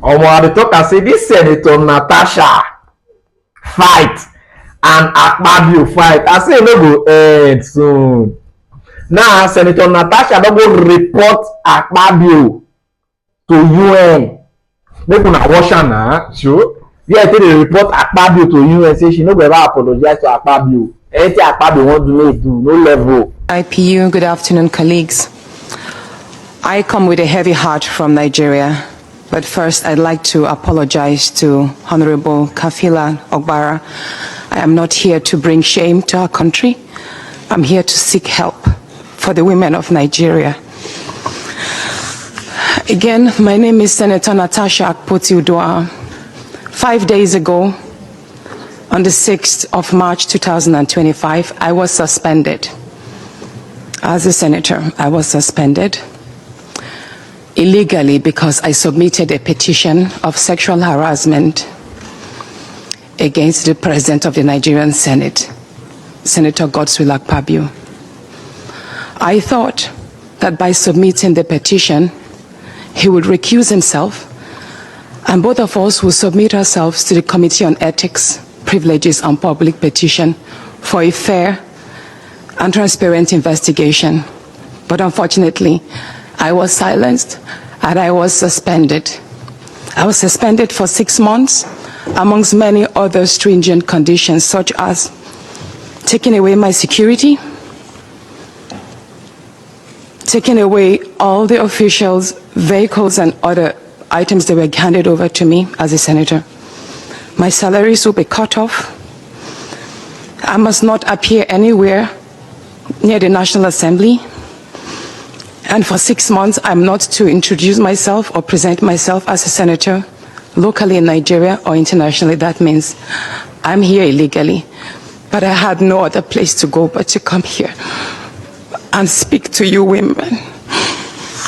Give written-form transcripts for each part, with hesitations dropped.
I dey talk am say dis Senator Natasha fight and Akpabio fight. I say e no go end soon. Now Senator Natasha don go report Akpabio to UN. Make una watch am na. Sure. Yeah, take dey report Akpabio to UN say she no go ever apologize to Akpabio. Anything Akpabio wan do, make e do, no level. IPU, good afternoon, colleagues. I come with a heavy heart from Nigeria, but first I'd like to apologize to Honorable Kafila Ogbara. I am not here to bring shame to our country. I'm here to seek help for the women of Nigeria. Again, my name is Senator Natasha Akpabio. 5 days ago, on the 6th of March 2025, I was suspended. As a senator, I was suspended illegally because I submitted a petition of sexual harassment against the President of the Nigerian Senate, Senator Godswill Akpabio. I thought that by submitting the petition, he would recuse himself, and both of us will submit ourselves to the Committee on Ethics, Privileges and Public Petition for a fair and transparent investigation. But unfortunately, I was silenced and I was suspended. I was suspended for 6 months, amongst many other stringent conditions, such as taking away my security, taking away all the officials, vehicles, and other items that were handed over to me as a senator. My salaries will be cut off. I must not appear anywhere near the National Assembly. And for 6 months, I'm not to introduce myself or present myself as a senator locally in Nigeria or internationally. That means I'm here illegally. But I had no other place to go but to come here and speak to you women.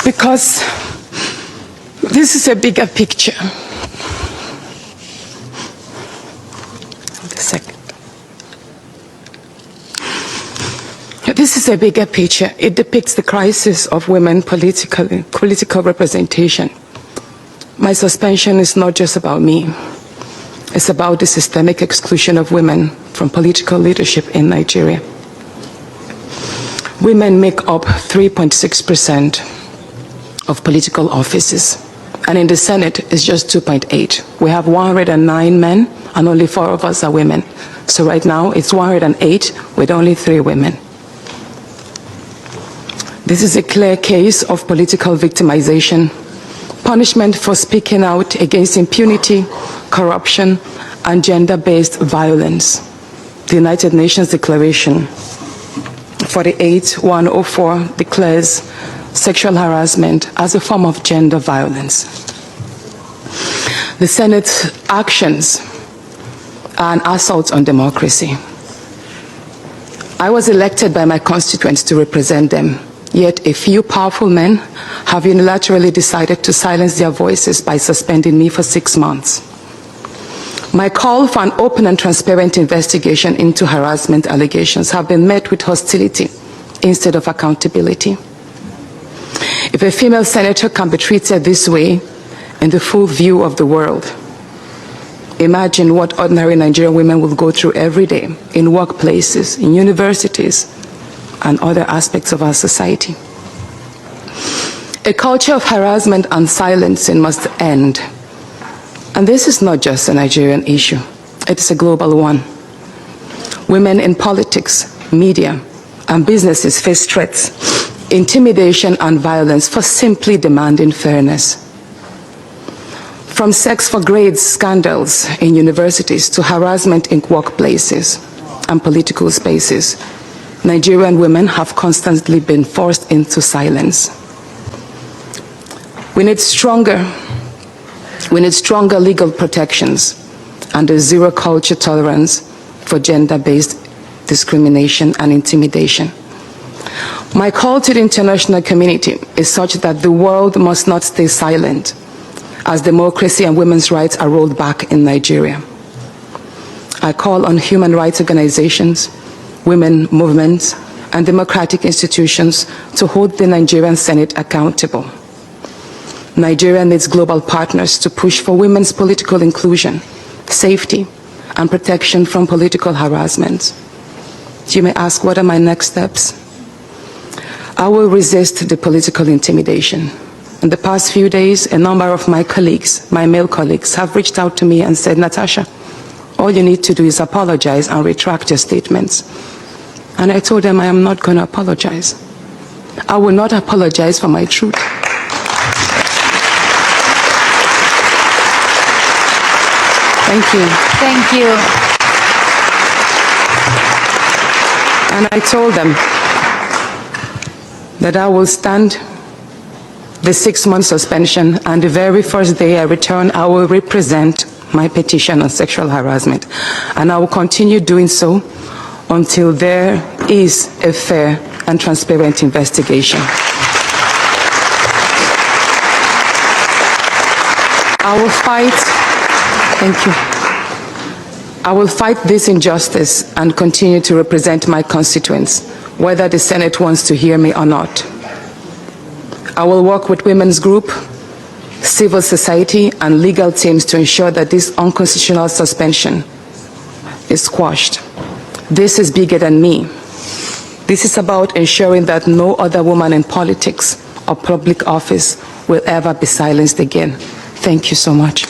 Because this is a bigger picture. This is a bigger picture. It depicts the crisis of women political representation. My suspension is not just about me. It's about the systemic exclusion of women from political leadership in Nigeria. Women make up 3.6% of political offices, and in the Senate it's just 2.8. We have 109 men and only 4 of us are women. So right now it's 108 with only 3 women. This is a clear case of political victimization, punishment for speaking out against impunity, corruption, and gender-based violence. The United Nations Declaration 48104 declares sexual harassment as a form of gender violence. The Senate's actions are an assault on democracy. I was elected by my constituents to represent them. Yet a few powerful men have unilaterally decided to silence their voices by suspending me for 6 months. My call for an open and transparent investigation into harassment allegations have been met with hostility instead of accountability. If a female senator can be treated this way in the full view of the world, imagine what ordinary Nigerian women will go through every day in workplaces, in universities, and other aspects of our society. A culture of harassment and silencing must end. And this is not just a Nigerian issue, it is a global one. Women in politics, media, and businesses face threats, intimidation, and violence for simply demanding fairness. From sex for grades scandals in universities to harassment in workplaces and political spaces, Nigerian women have constantly been forced into silence. We need stronger legal protections and a zero culture tolerance for gender-based discrimination and intimidation. My call to the international community is such that the world must not stay silent as democracy and women's rights are rolled back in Nigeria. I call on human rights organizations, women movements, and democratic institutions to hold the Nigerian Senate accountable. Nigeria needs global partners to push for women's political inclusion, safety, and protection from political harassment. You may ask, what are my next steps? I will resist the political intimidation. In the past few days, a number of my colleagues, my male colleagues, have reached out to me and said, Natasha, all you need to do is apologize and retract your statements. And I told them I am not going to apologize. I will not apologize for my truth. Thank you. Thank you. And I told them that I will stand the 6-month suspension, and the very first day I return, I will represent my petition on sexual harassment. And I will continue doing so until there is a fair and transparent investigation. I will fight, thank you. I will fight this injustice and continue to represent my constituents, whether the Senate wants to hear me or not. I will work with women's group, civil society, and legal teams to ensure that this unconstitutional suspension is quashed. This is bigger than me. This is about ensuring that no other woman in politics or public office will ever be silenced again. Thank you so much.